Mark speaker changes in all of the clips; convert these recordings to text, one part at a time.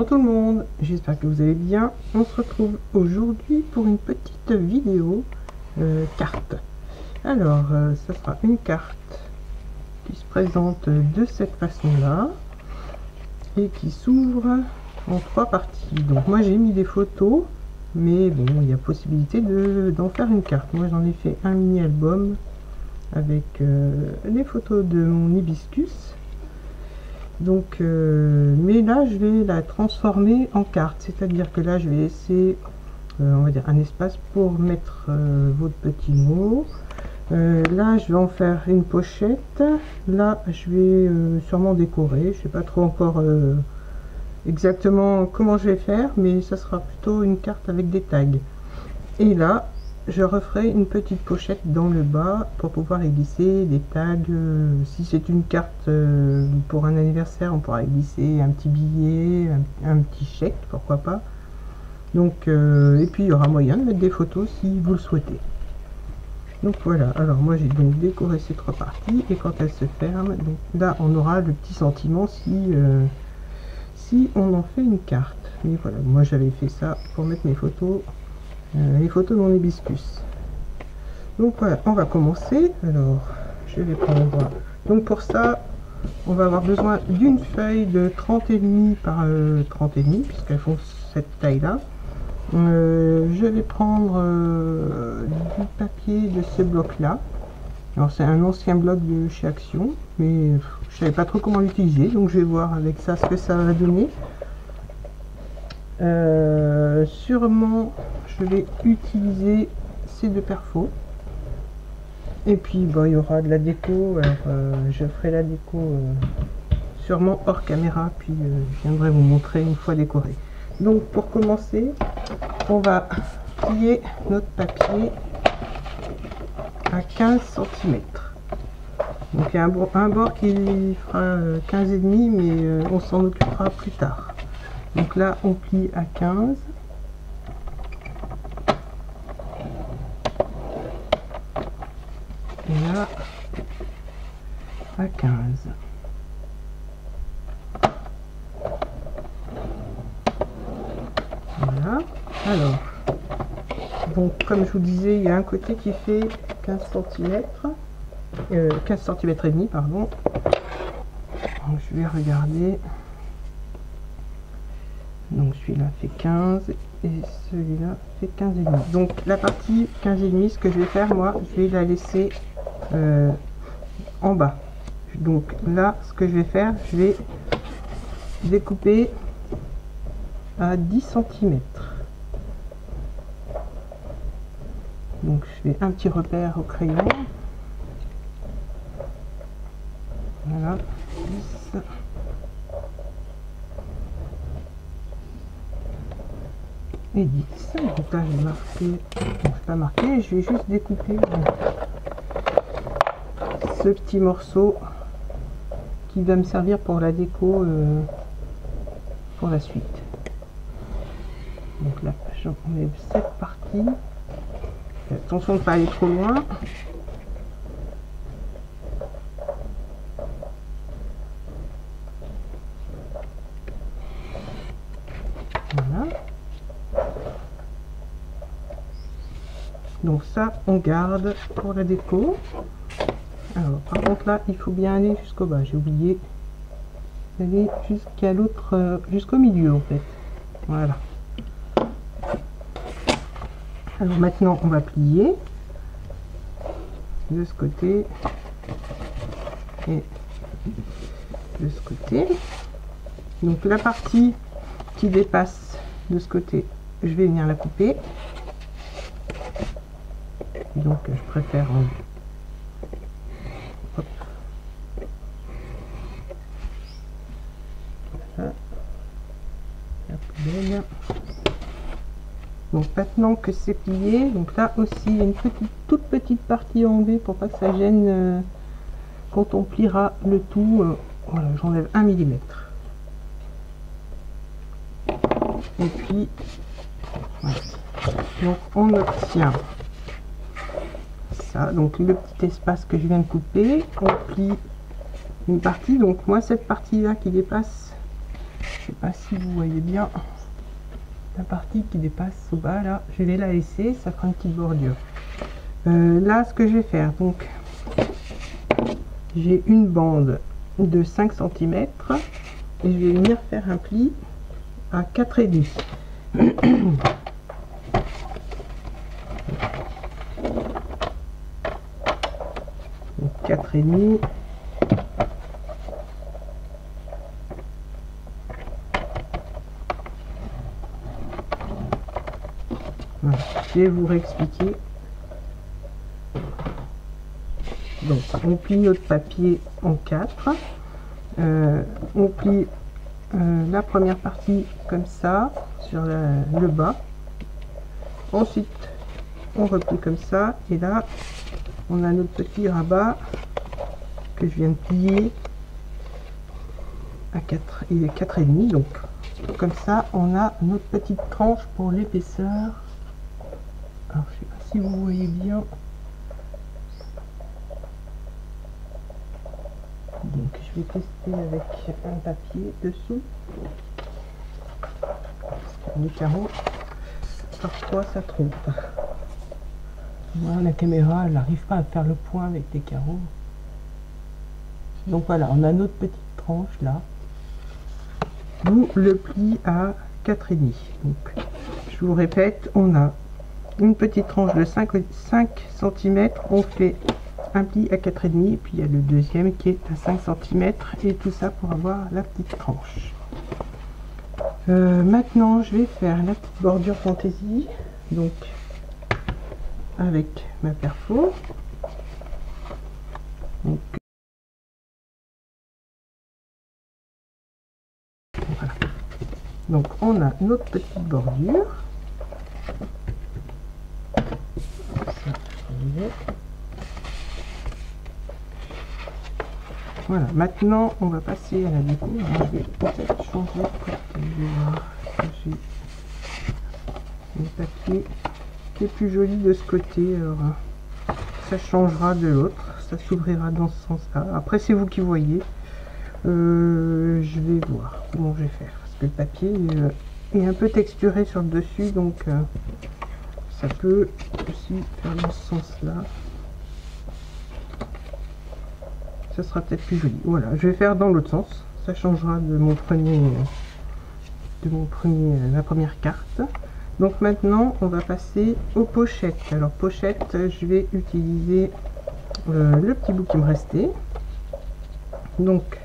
Speaker 1: tout le monde, j'espère que vous allez bien. On se retrouve aujourd'hui pour une petite vidéo carte. Alors, ça sera une carte qui se présente de cette façon-là et qui s'ouvre en 3 parties. Donc moi j'ai mis des photos, mais bon, il y a possibilité d'en faire une carte. Moi j'en ai fait un mini album avec les photos de mon hibiscus. Donc mais là je vais la transformer en carte, c'est-à-dire que là je vais laisser on va dire un espace pour mettre votre petit mot. Là je vais en faire une pochette. Là je vais sûrement décorer, je sais pas trop encore exactement comment je vais faire, mais ça sera plutôt une carte avec des tags. Et là je referai une petite pochette dans le bas pour pouvoir y glisser des tags. Si c'est une carte pour un anniversaire, on pourra y glisser un petit billet, un petit chèque, pourquoi pas. Donc et puis il y aura moyen de mettre des photos si vous le souhaitez. Donc voilà, alors moi j'ai donc décoré ces 3 parties, et quand elles se ferment, donc là on aura le petit sentiment si on en fait une carte. Mais voilà, moi j'avais fait ça pour mettre mes photos, les photos de mon hibiscus. Donc voilà, on va commencer. Alors je vais prendre, donc pour ça on va avoir besoin d'une feuille de 30,5 par 30,5 puisqu'elles font cette taille là. Je vais prendre du papier de ce bloc là. Alors c'est un ancien bloc de chez Action, mais je savais pas trop comment l'utiliser, donc je vais voir avec ça ce que ça va donner. Sûrement je vais utiliser ces 2 perfos, et puis bon, il y aura de la déco. Alors je ferai la déco sûrement hors caméra, puis je viendrai vous montrer une fois décoré. Donc pour commencer, on va plier notre papier à 15 cm. Donc il y a un bord qui fera 15,5, mais on s'en occupera plus tard. Donc là on plie à 15. Et là à 15. Voilà. Alors, donc comme je vous disais, il y a un côté qui fait 15 cm, 15 cm et demi, pardon. Donc, je vais regarder. Donc celui-là fait 15 et celui-là fait 15,5. Donc la partie 15,5, ce que je vais faire, moi, je vais la laisser en bas. Donc là, ce que je vais faire, je vais découper à 10 cm. Donc je fais un petit repère au crayon. Voilà, 10. Et 10. Donc là j'ai marqué, je vais pas marquer, je vais juste découper ce petit morceau qui va me servir pour la déco pour la suite. Donc là j'enlève cette partie. Attention de ne pas aller trop loin. Voilà. Donc ça on garde pour la déco. Alors par contre là il faut bien aller jusqu'au bas, j'ai oublié d'aller jusqu'à l'autre, jusqu'au milieu en fait. Voilà. Alors maintenant on va plier de ce côté et de ce côté. Donc la partie qui dépasse de ce côté, je vais venir la couper. Donc je préfère hop. Voilà. La poubelle. Donc maintenant que c'est plié, donc là aussi il y a une toute petite partie à enlever pour pas que ça gêne quand on pliera le tout. Voilà, j'enlève 1 mm. Et puis voilà. Donc on obtient ça, donc le petit espace que je viens de couper, on plie une partie. Donc moi cette partie là qui dépasse, sais pas si vous voyez bien la partie qui dépasse au bas là, je vais la laisser, ça fera une petite bordure. Là ce que je vais faire, donc j'ai une bande de 5 cm et je vais venir faire un pli à 4,5. 4,5. Voilà. Je vais vous réexpliquer. Donc on plie notre papier en 4. On plie la première partie comme ça sur le bas. Ensuite on replie comme ça et là on a notre petit rabat que je viens de plier à 4, il est 4,5, donc comme ça on a notre petite tranche pour l'épaisseur. Alors je sais pas si vous voyez bien, donc je vais tester avec un papier dessous parce que les carreaux parfois ça trompe. Moi la caméra elle n'arrive pas à faire le point avec les carreaux. Donc voilà, on a notre petite tranche là, d'où le pli à 4,5. Donc je vous répète, on a une petite tranche de 5 cm, on fait un pli à 4,5 et puis il y a le deuxième qui est à 5 cm et tout ça pour avoir la petite tranche. Maintenant je vais faire la petite bordure fantaisie, donc avec ma perfo. Donc, voilà. Donc on a notre petite bordure. Voilà, maintenant on va passer à la déco. Alors, je vais peut-être changer de côté. Je vais voir si j'ai le papier qui est plus joli de ce côté. Alors, ça changera de l'autre, ça s'ouvrira dans ce sens-là. Après, c'est vous qui voyez. Je vais voir comment je vais faire parce que le papier est un peu texturé sur le dessus, donc ça peut aussi faire dans ce sens-là. Ça sera peut-être plus joli. Voilà, je vais faire dans l'autre sens. Ça changera de ma première carte. Donc maintenant, on va passer aux pochettes. Alors pochette, je vais utiliser le petit bout qui me restait. Donc,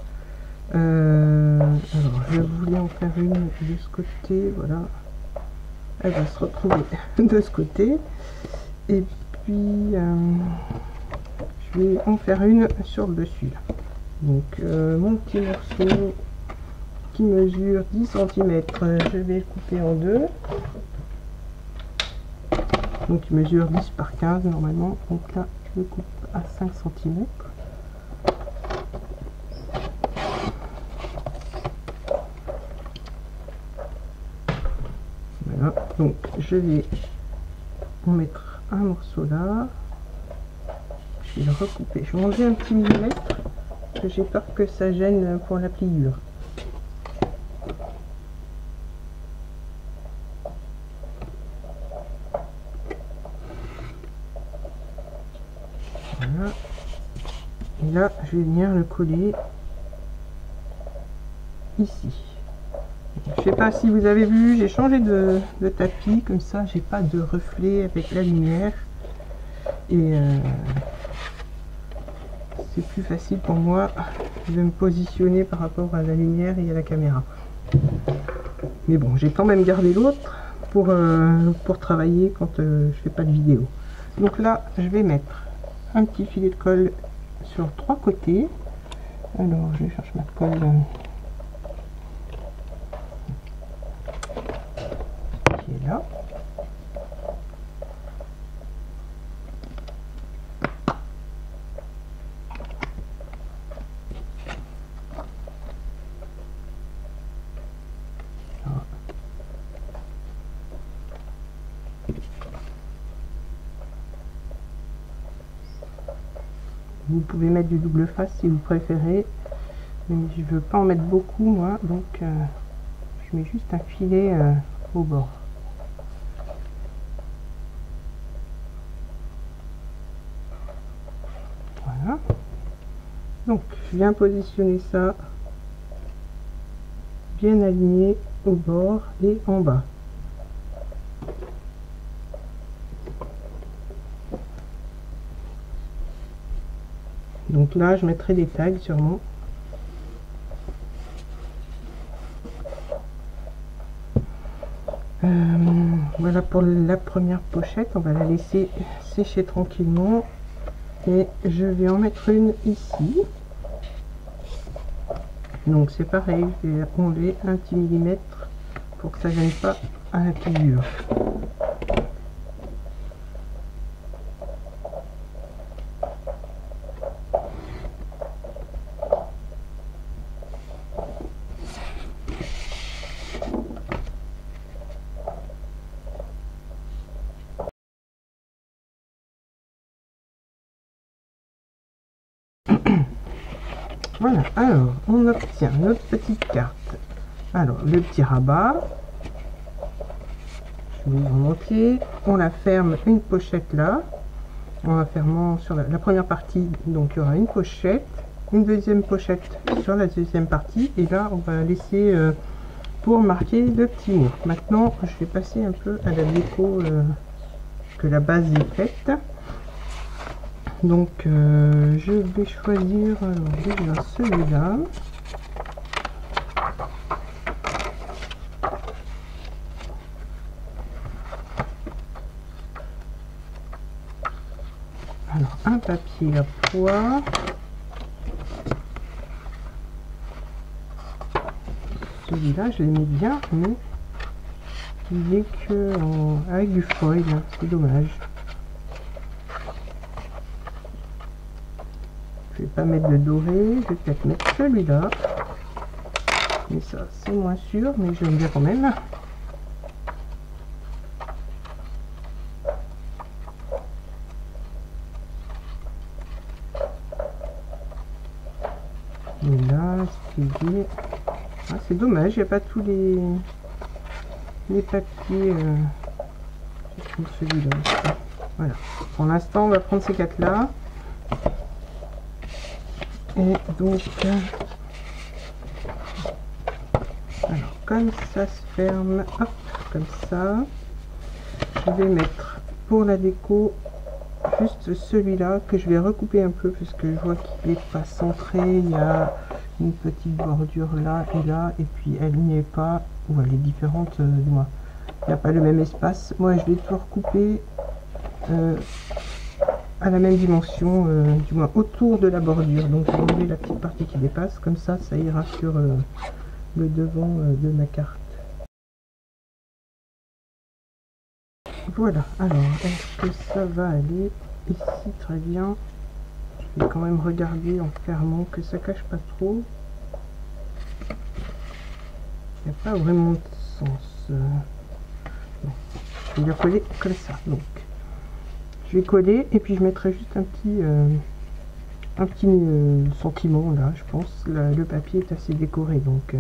Speaker 1: alors je voulais en faire une de ce côté. Voilà, elle va se retrouver de ce côté. Et puis je vais en faire une sur le dessus là. Donc mon petit morceau qui mesure 10 cm, je vais le couper en deux. Donc il mesure 10 par 15 normalement, donc là je le coupe à 5 cm. Voilà, donc je vais en mettre un morceau là. Je vais le recouper. Je vais enlever un petit millimètre parce que j'ai peur que ça gêne pour la pliure. Voilà. Et là, je vais venir le coller ici. Je sais pas si vous avez vu, j'ai changé de tapis, comme ça j'ai pas de reflet avec la lumière. Et c'est plus facile pour moi de me positionner par rapport à la lumière et à la caméra. Mais bon, j'ai quand même gardé l'autre pour travailler quand je fais pas de vidéo. Donc là, je vais mettre un petit filet de colle sur 3 côtés. Alors, je cherche ma colle qui est là. Vous pouvez mettre du double face si vous préférez, mais je veux pas en mettre beaucoup moi, donc je mets juste un filet au bord. Voilà. Donc je viens positionner ça bien aligné au bord et en bas. Donc là je mettrai des tags sûrement. Voilà pour la première pochette, on va la laisser sécher tranquillement et je vais en mettre une ici. Donc c'est pareil, je vais enlever un petit millimètre pour que ça ne gêne pas à la pliure. Voilà, alors on obtient notre petite carte. Alors le petit rabat, je l'ouvre en entier, on la ferme une pochette là, on va fermer sur la première partie, donc il y aura une pochette, une deuxième pochette sur la deuxième partie, et là on va laisser pour marquer le petit mot. Maintenant je vais passer un peu à la déco que la base est faite. Donc je vais choisir déjà celui-là. Alors un papier à pois. Celui-là je l'aimais bien, mais il est que avec du foil, c'est dommage. Je vais pas mettre de doré, je vais peut-être mettre celui-là. Mais ça, c'est moins sûr, mais j'aime bien quand même. Et là, c'est dommage, il n'y a pas tous les papiers comme celui-là. Voilà. Pour l'instant, on va prendre ces quatre-là. Et donc, alors comme ça se ferme, hop, comme ça, je vais mettre pour la déco juste celui-là que je vais recouper un peu parce que je vois qu'il n'est pas centré. Il y a une petite bordure là et là, et puis elle n'y est pas, ou elle est différente de moi. Il n'y a pas le même espace. Moi, je vais tout recouper à la même dimension, du moins autour de la bordure. Donc, je vais enlever la petite partie qui dépasse, comme ça ira sur le devant de ma carte. Voilà, alors est-ce que ça va aller ici? Très bien. Je vais quand même regarder en fermant que ça cache pas trop. Il n'y a pas vraiment de sens. Non. Je vais le coller comme ça. Donc, je vais coller et puis je mettrai juste un petit sentiment là. Je pense le papier est assez décoré, donc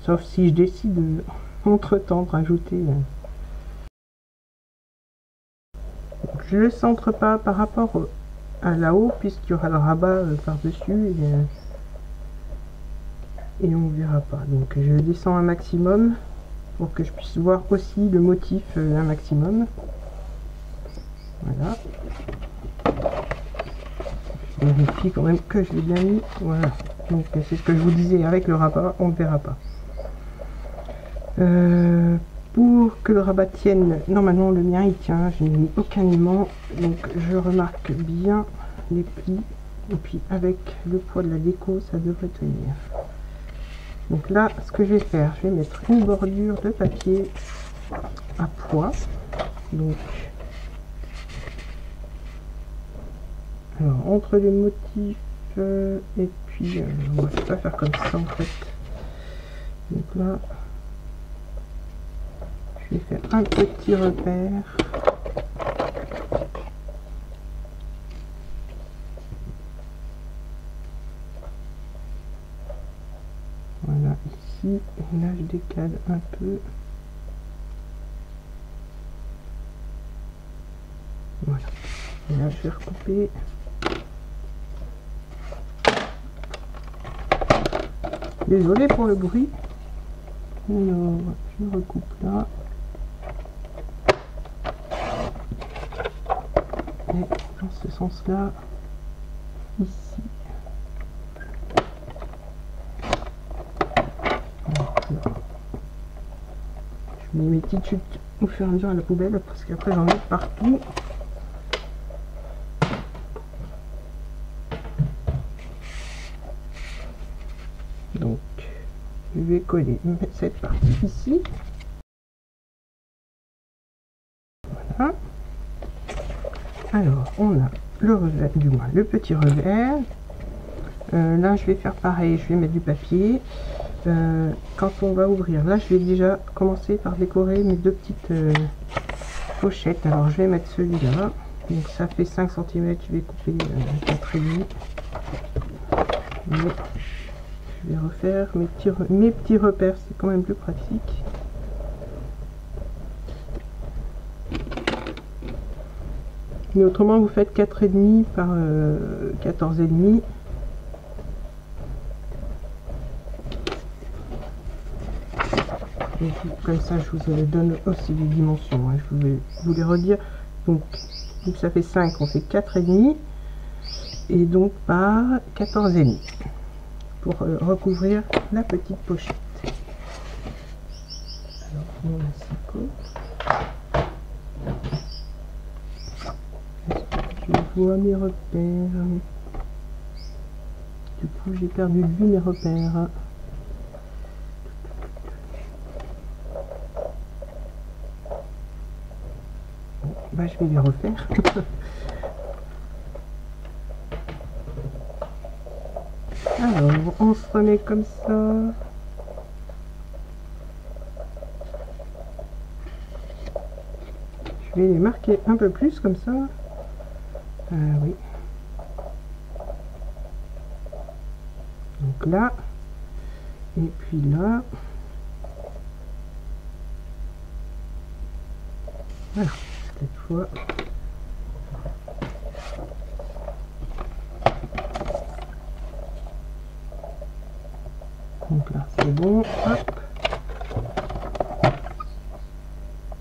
Speaker 1: sauf si je décide entre temps de rajouter. Je ne le centre pas par rapport à là-haut puisqu'il y aura le rabat par dessus et on verra pas. Donc je descends un maximum pour que je puisse voir aussi le motif un maximum. Voilà. Je vérifie quand même que je l'ai bien mis. Voilà. Donc c'est ce que je vous disais, avec le rabat on ne verra pas. Pour que le rabat tienne, normalement le mien il tient, je n'ai mis aucun aimant, donc je remarque bien les plis, et puis avec le poids de la déco ça devrait tenir. Donc là ce que je vais faire, je vais mettre une bordure de papier à pois. Donc alors entre les motifs et puis on va pas faire comme ça en fait. Donc là je vais faire un petit repère. ici, et là je décale un peu. Voilà. Et là je vais recouper. Désolé pour le bruit. Alors, je recoupe là. Et dans ce sens-là, ici. Voilà. Je mets mes petites chutes au fur et à mesure à la poubelle parce qu'après j'en ai partout. Donc, je vais coller cette partie ici. Voilà. Alors, on a le revers, du moins le petit revers. Là, je vais faire pareil, je vais mettre du papier. Quand on va ouvrir, là, je vais déjà commencer par décorer mes deux petites pochettes. Alors, je vais mettre celui-là. Donc, ça fait 5 cm, je vais couper 4,5. Mais je vais refaire mes petits repères, c'est quand même plus pratique. Mais autrement, vous faites 4,5 par 14,5. Et comme ça, je vous donne aussi les dimensions. Hein. Je vais vous les redire. Donc, ça fait 5, on fait 4,5. Et donc par 14,5 pour recouvrir la petite pochette. Alors, mon asicot. Je vois mes repères. Du coup, j'ai perdu de vue mes repères. Bon, bah, je vais les refaire. Alors, on se remet comme ça. Je vais les marquer un peu plus comme ça. Oui. Donc là. Et puis là. Voilà. Cette fois. Donc là, c'est bon. Hop.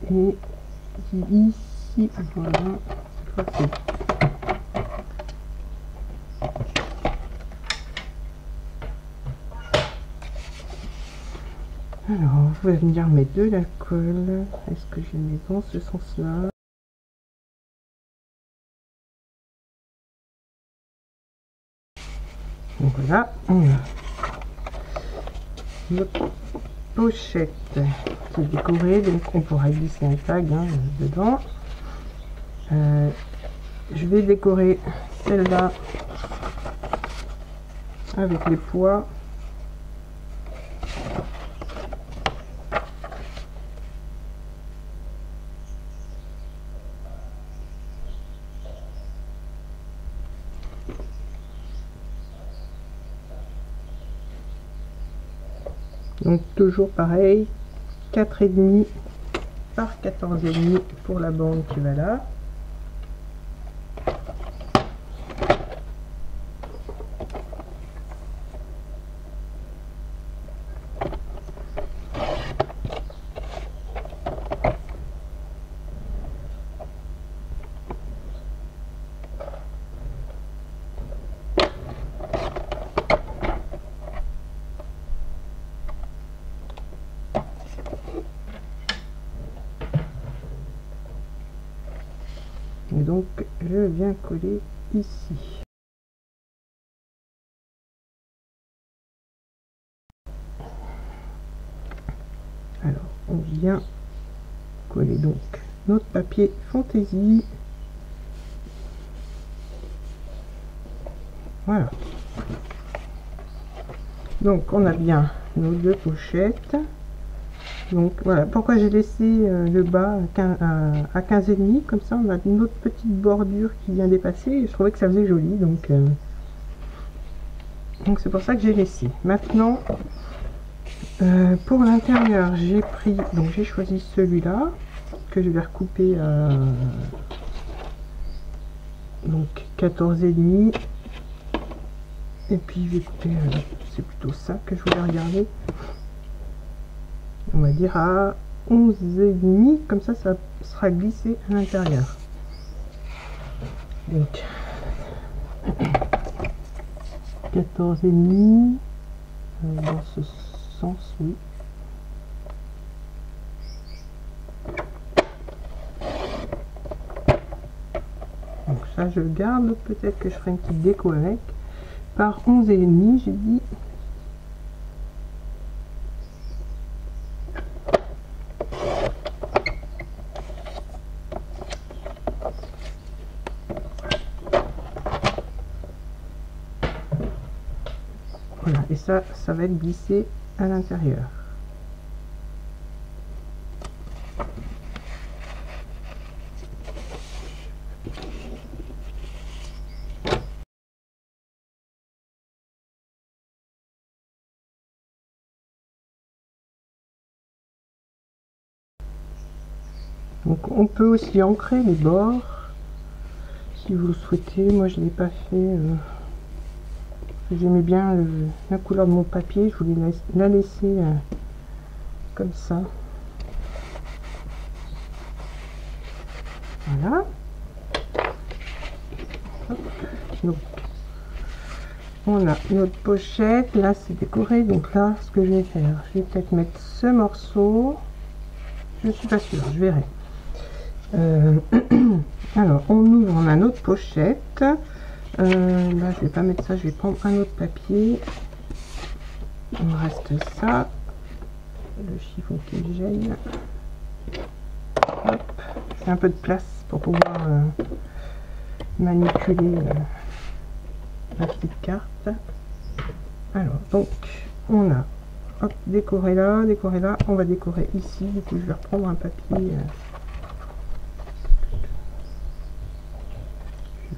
Speaker 1: Et ici, voilà. Cette fois, c'est bon. Alors, on va venir mettre de la colle. Est-ce que je mets dans ce sens-là? Donc voilà, on a notre pochette qui est décorée, donc on pourra glisser un tag hein, dedans. Je vais décorer celle-là avec les pois. Donc toujours pareil, 4,5 par 14,5 pour la bande qui va là. Et donc je viens coller ici. Alors on vient coller donc notre papier fantaisie. Voilà. Donc on a bien nos deux pochettes. Donc voilà pourquoi j'ai laissé le bas à 15,5, comme ça on a une autre petite bordure qui vient dépasser et je trouvais que ça faisait joli, donc c'est pour ça que j'ai laissé. Maintenant Pour l'intérieur, j'ai pris, donc j'ai choisi celui-là que je vais recouper à donc 14,5, et puis je vais couper, c'est plutôt ça que je voulais regarder, on va dire à 11,5, comme ça sera glissé à l'intérieur. Donc 14,5 dans ce sens, oui. Donc ça je le garde, peut-être que je ferai une petite déco avec. Par 11,5 j'ai dit. Voilà, et ça va être glissé à l'intérieur. Donc on peut aussi ancrer les bords si vous le souhaitez. Moi je l'ai pas fait. J'aimais bien la couleur de mon papier, je voulais la laisser comme ça. Voilà. Hop. Donc on a notre pochette, là c'est décoré, donc là ce que je vais faire, je vais peut-être mettre ce morceau, je suis pas sûre, je verrai. Alors on ouvre, on a notre pochette. Là je vais pas mettre ça, je vais prendre un autre papier. Il me reste ça, le chiffon qui me gêne. Hop, j'ai un peu de place pour pouvoir manipuler la petite carte. Alors donc on a hop, décoré là, on va décorer ici. Du coup je vais reprendre un papier.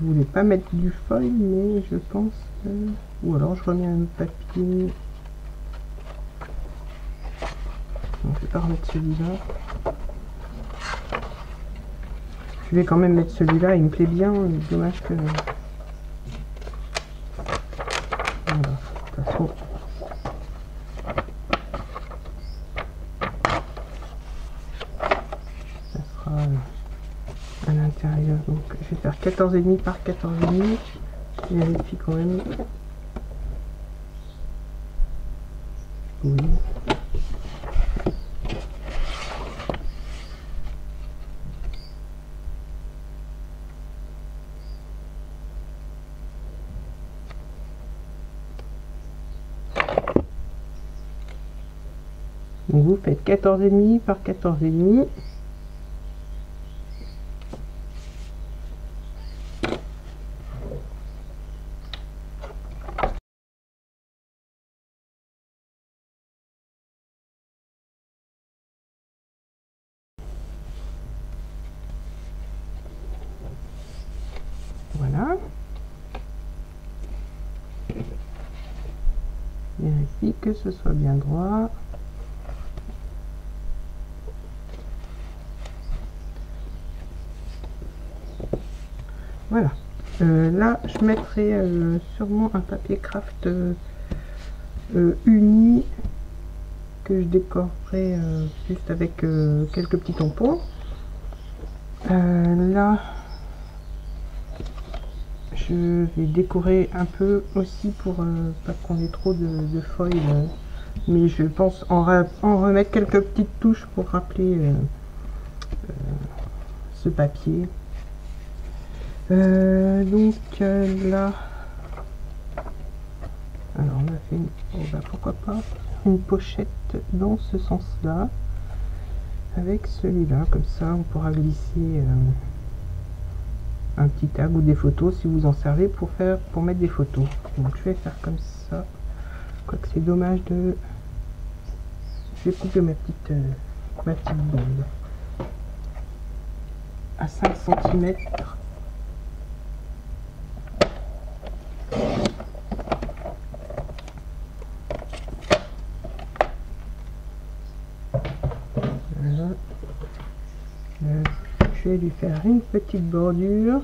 Speaker 1: Je voulais pas mettre du foil, mais je pense que... Ou alors je remets un papier. Donc, je vais pas remettre celui-là. Je vais quand même mettre celui-là, il me plaît bien. Dommage que... Voilà, de toute façon... Ça sera à l'intérieur. Donc je vais faire 14,5 par 14,5. Je vérifie quand même. Oui. Donc vous faites 14,5 par 14,5. Voilà. Vérifie que ce soit bien droit. Voilà. Là, je mettrai sûrement un papier craft uni que je décorerai juste avec quelques petits tampons. Là, je vais décorer un peu aussi pour pas qu'on ait trop de foil, mais je pense en remettre quelques petites touches pour rappeler ce papier. Donc là, alors on a fait une, oh bah pourquoi pas une pochette dans ce sens là avec celui-là, comme ça on pourra glisser un petit tag ou des photos si vous en servez pour mettre des photos. Donc je vais faire comme ça, quoique c'est dommage de... Je vais couper ma petite bande à 5 cm. je vais lui faire une petite bordure.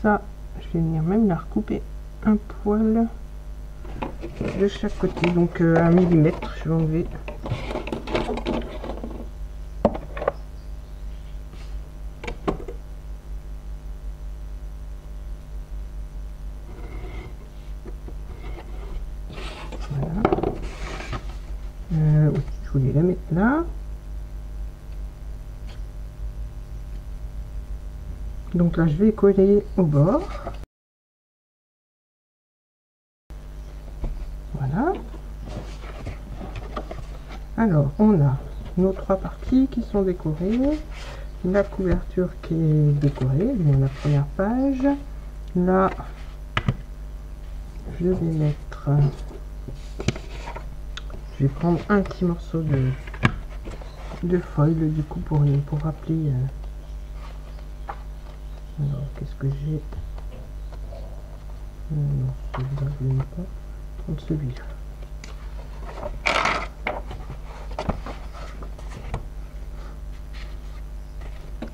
Speaker 1: Ça, je vais venir même la recouper un poil de chaque côté, donc 1 millimètre, je vais enlever. Voilà. Je voulais la mettre là. Donc là, je vais coller au bord. Voilà. Alors, on a nos 3 parties qui sont décorées. La couverture qui est décorée, dans la première page. Là, je vais mettre... Je vais prendre un petit morceau de foil, du coup, pour rappeler... Alors, qu'est-ce que j'ai? Non, celui-là, je ne vais pas prendre celui-là.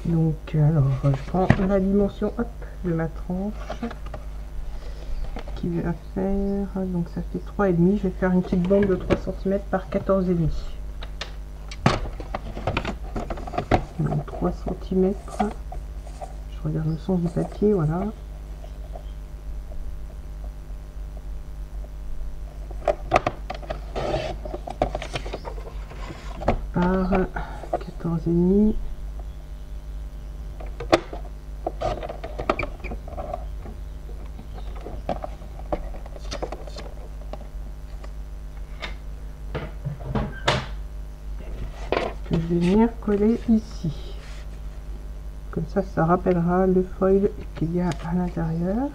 Speaker 1: Donc, alors, je prends la dimension, hop, de ma tranche, qui va faire, donc ça fait 3,5. Je vais faire une petite bande de 3 cm par 14,5. Donc, 3 cm. Je regarde le sens du papier, voilà. Par 14,5. Que je vais venir coller ici. Comme ça rappellera le foil qu'il y a à l'intérieur.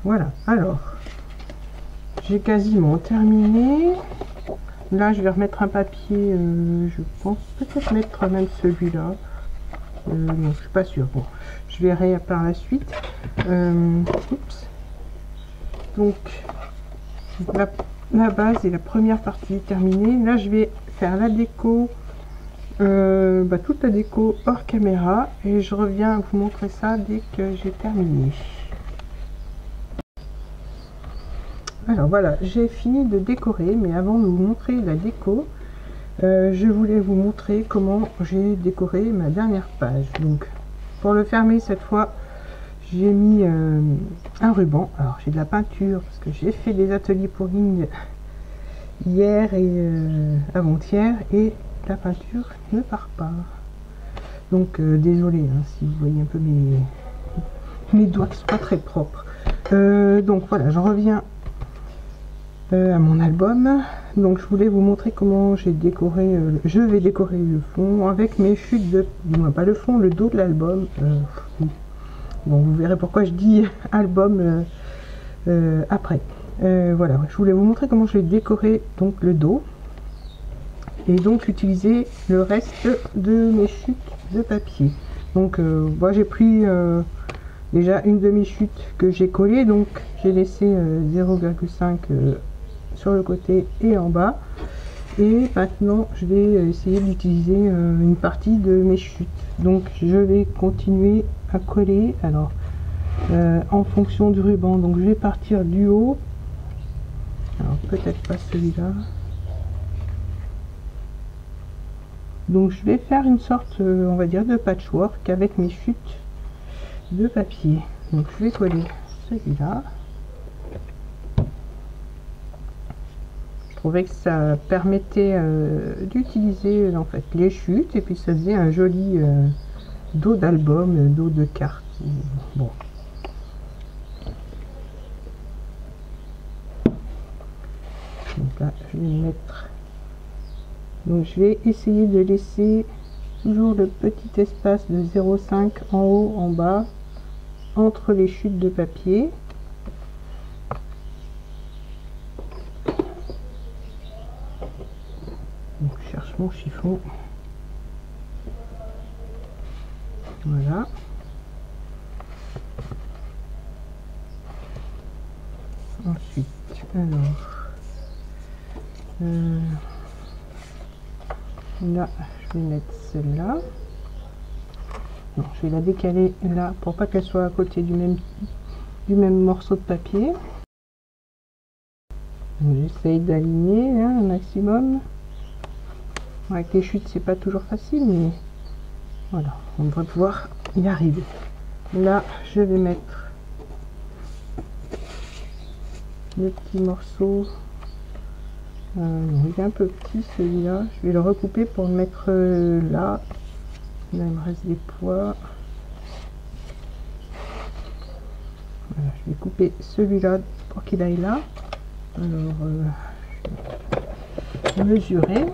Speaker 1: Voilà, alors, j'ai quasiment terminé. Là, je vais remettre un papier, je pense peut-être mettre même celui-là. Non, je suis pas sûre. Bon, je verrai par la suite. Oups. Donc, la base et la première partie terminée. Là, je vais faire la déco, toute la déco hors caméra, et je reviens vous montrer ça dès que j'ai terminé. Alors voilà, j'ai fini de décorer, mais avant de vous montrer la déco, je voulais vous montrer comment j'ai décoré ma dernière page. Donc, pour le fermer cette fois, j'ai mis un ruban. Alors, j'ai de la peinture parce que j'ai fait des ateliers pour ligne hier et avant-hier, et la peinture ne part pas. Donc, désolé hein, si vous voyez un peu mes doigts qui sont pas très propres. Donc voilà, j'en reviens à mon album. Donc je voulais vous montrer comment j'ai décoré, je vais décorer le fond avec mes chutes de, non, pas le fond, le dos de l'album. Bon, vous verrez pourquoi je dis album après. Voilà, je voulais vous montrer comment j'ai décoré donc le dos, et donc utiliser le reste de mes chutes de papier. Donc moi j'ai pris déjà une demi-chute que j'ai collée, donc j'ai laissé 0,5 sur le côté et en bas, et maintenant je vais essayer d'utiliser une partie de mes chutes. Donc je vais continuer à coller, alors en fonction du ruban. Donc je vais partir du haut, alors peut-être pas celui-là, donc je vais faire une sorte on va dire de patchwork avec mes chutes de papier. Donc je vais coller celui-là. Je trouvais que ça permettait d'utiliser en fait les chutes, et puis ça faisait un joli dos d'album, dos de carte. Bon. Donc là je vais mettre, donc je vais essayer de laisser toujours le petit espace de 0,5 en haut, en bas, entre les chutes de papier. Donc je cherche mon chiffon. Voilà. Ensuite, alors, là, je vais mettre celle-là. Non, je vais la décaler là pour pas qu'elle soit à côté du même morceau de papier. J'essaye d'aligner un maximum. Avec les chutes, c'est pas toujours facile, mais voilà, on devrait pouvoir y arriver. Là, je vais mettre le petit morceau. Il est un peu petit celui-là. Je vais le recouper pour le mettre là. Là, il me reste des poids. Voilà, je vais couper celui-là pour qu'il aille là. Alors, je vais mesurer.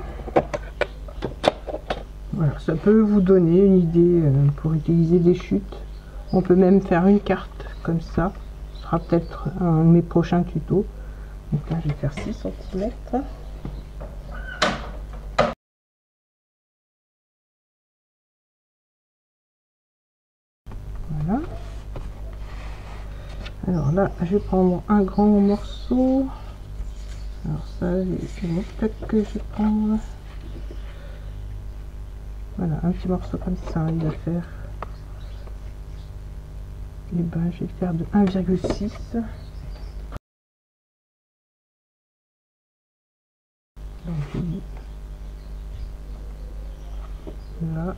Speaker 1: Voilà, ça peut vous donner une idée pour utiliser des chutes. On peut même faire une carte comme ça. Ce sera peut-être un de mes prochains tutos. Donc là, je vais faire 6 cm. Voilà. Alors là, je vais prendre un grand morceau. Alors ça, peut-être que je vais prendre... Voilà, un petit morceau comme ça, il va faire... Et ben, je vais faire de 1,6. Donc, là.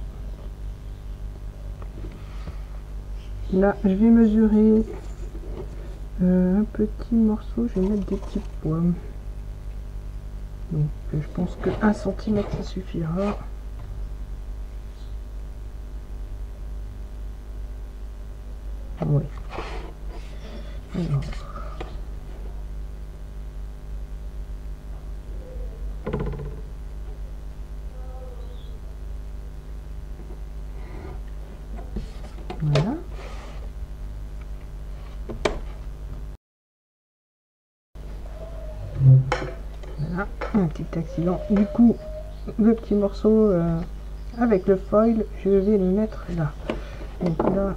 Speaker 1: Là, je vais mesurer un petit morceau, je vais mettre des petits pois. Donc, je pense que 1 cm ça suffira. Oui. Alors. Voilà. Voilà, un petit accident. Du coup, le petit morceau avec le foil, je vais le mettre là. Donc là,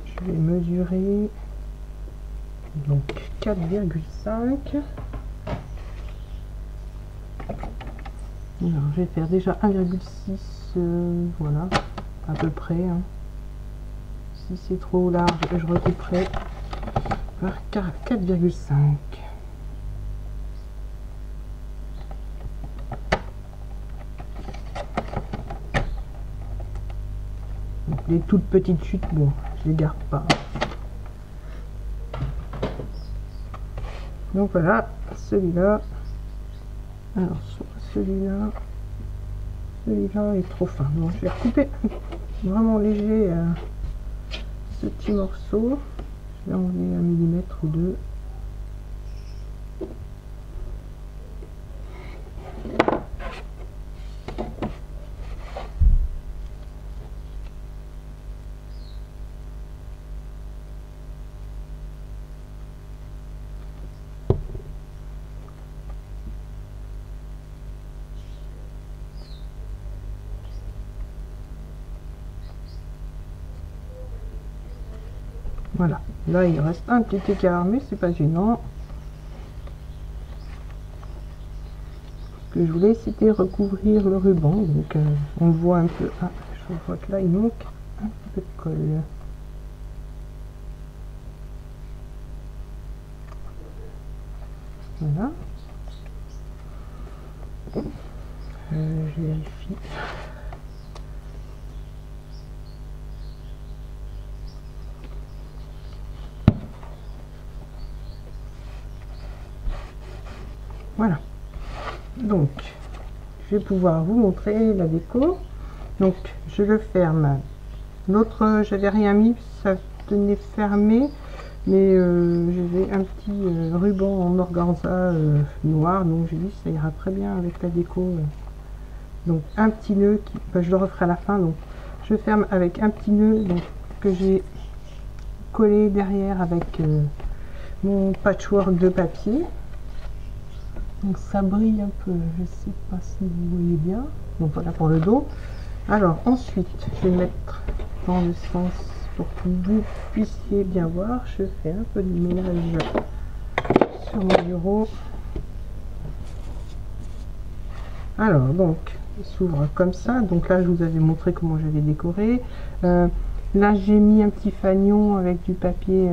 Speaker 1: je vais mesurer donc 4,5. Alors, je vais faire déjà 1,6, voilà, à peu près. Hein. Si c'est trop large, je recouperai par 4,5. Les toutes petites chutes, bon, je les garde pas. Donc voilà, celui-là. Alors, celui-là est trop fin. Donc je vais recouper vraiment léger ce petit morceau. Je vais enlever 1 millimètre ou 2. Voilà, là il reste un petit écart, mais c'est pas gênant. Ce que je voulais, c'était recouvrir le ruban, donc on le voit un peu. Ah, je vois que là il manque un petit peu de colle. Voilà. Je vérifie. Voilà, donc je vais pouvoir vous montrer la déco. Donc je le ferme. L'autre, j'avais rien mis, ça tenait fermé, mais j'avais un petit ruban en organza noir, donc j'ai dit ça ira très bien avec la déco. Donc un petit nœud, je le referai à la fin. Donc je ferme avec un petit nœud donc, que j'ai collé derrière avec mon patchwork de papier. Donc ça brille un peu, je sais pas si vous voyez bien. Donc voilà pour le dos. Alors ensuite, je vais mettre dans le sens pour que vous puissiez bien voir. Je fais un peu de ménage sur mon bureau. Alors donc il s'ouvre comme ça. Donc là je vous avais montré comment j'avais décoré. Là j'ai mis un petit fanion avec du papier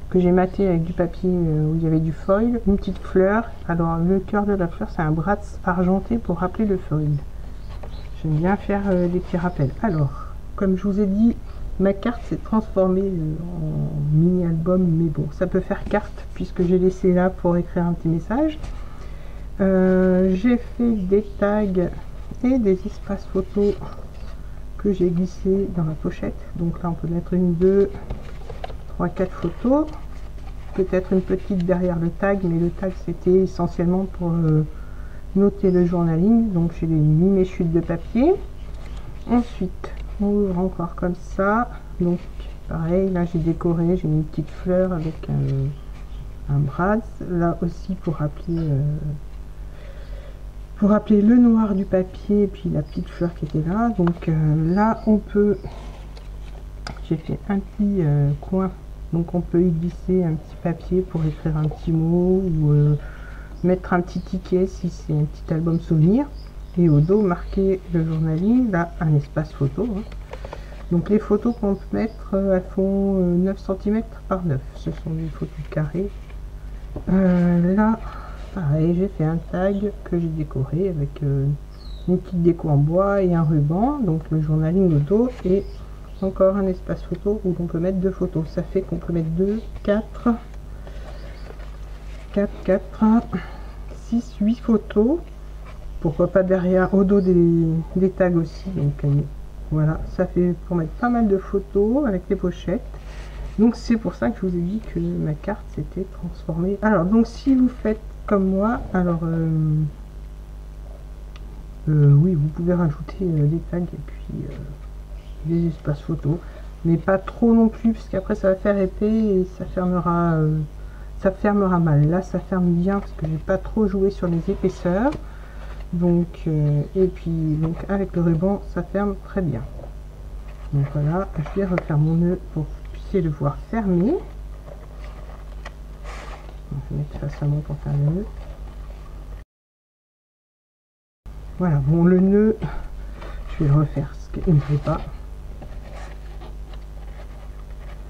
Speaker 1: que j'ai maté avec du papier où il y avait du foil, une petite fleur. Alors le cœur de la fleur c'est un brass argenté pour rappeler le foil. J'aime bien faire des petits rappels. Alors comme je vous ai dit, ma carte s'est transformée en mini album, mais bon ça peut faire carte puisque j'ai laissé là pour écrire un petit message. J'ai fait des tags et des espaces photos que j'ai glissés dans la pochette. Donc là on peut mettre une, 2, 3, 4 photos, peut-être une petite derrière le tag, mais le tag c'était essentiellement pour noter le journaling. Donc j'ai mis mes chutes de papier. Ensuite on ouvre encore comme ça. Donc pareil, là j'ai décoré, j'ai mis une petite fleur avec un brass là aussi pour rappeler le noir du papier et puis la petite fleur qui était là. Donc là on peut, j'ai fait un petit coin, donc on peut y glisser un petit papier pour écrire un petit mot ou mettre un petit ticket si c'est un petit album souvenir, et au dos marquer le journaling. Là un espace photo, hein. Donc les photos qu'on peut mettre, elles font 9 cm par 9, ce sont des photos carrées. Là pareil, j'ai fait un tag que j'ai décoré avec une petite déco en bois et un ruban, donc le journaling au dos, et encore un espace photo où on peut mettre 2 photos. Ça fait qu'on peut mettre 2, 4, 6, 8 photos. Pourquoi pas derrière, au dos des tags aussi. Donc voilà, ça fait pour mettre pas mal de photos avec les pochettes. Donc c'est pour ça que je vous ai dit que ma carte s'était transformée. Alors donc si vous faites comme moi, alors oui, vous pouvez rajouter des tags et puis des espaces photos, mais pas trop non plus, parce qu'après ça va faire épais et ça fermera mal. Là ça ferme bien parce que j'ai pas trop joué sur les épaisseurs. Donc et puis donc avec le ruban ça ferme très bien. Donc voilà, je vais refaire mon nœud pour que vous puissiez le voir fermer. Je vais mettre face à moi pour faire le nœud. Voilà, bon le nœud, je vais le refaire parce qu'il ne plaît pas.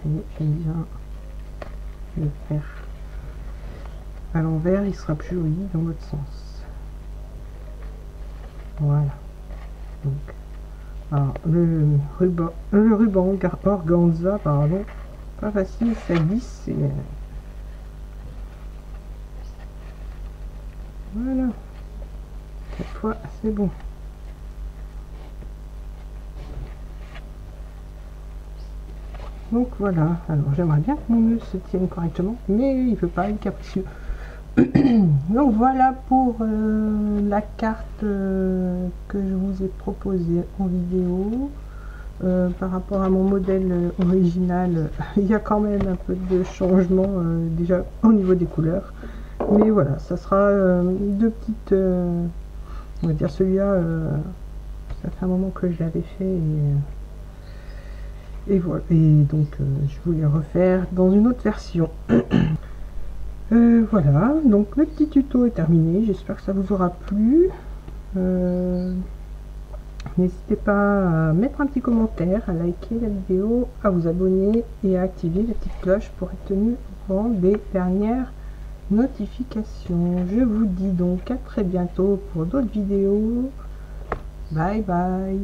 Speaker 1: Et j'aime bien le faire à l'envers, il sera plus joli dans l'autre sens. Voilà. Donc, alors le ruban organza, pardon, pas facile, ça glisse. Et, voilà. Cette fois, c'est bon. Donc voilà, alors j'aimerais bien que mon nœud se tienne correctement, mais il ne veut pas, il est capricieux. Donc voilà pour la carte que je vous ai proposée en vidéo. Par rapport à mon modèle original, il y a quand même un peu de changement déjà au niveau des couleurs. Mais voilà, ça sera deux petites... on va dire celui-là, ça fait un moment que je l'avais fait et voilà. Et donc je voulais refaire dans une autre version. Voilà, donc le petit tuto est terminé, j'espère que ça vous aura plu. N'hésitez pas à mettre un petit commentaire, à liker la vidéo, à vous abonner et à activer la petite cloche pour être tenu au courant des dernières notifications. Je vous dis donc à très bientôt pour d'autres vidéos. Bye bye.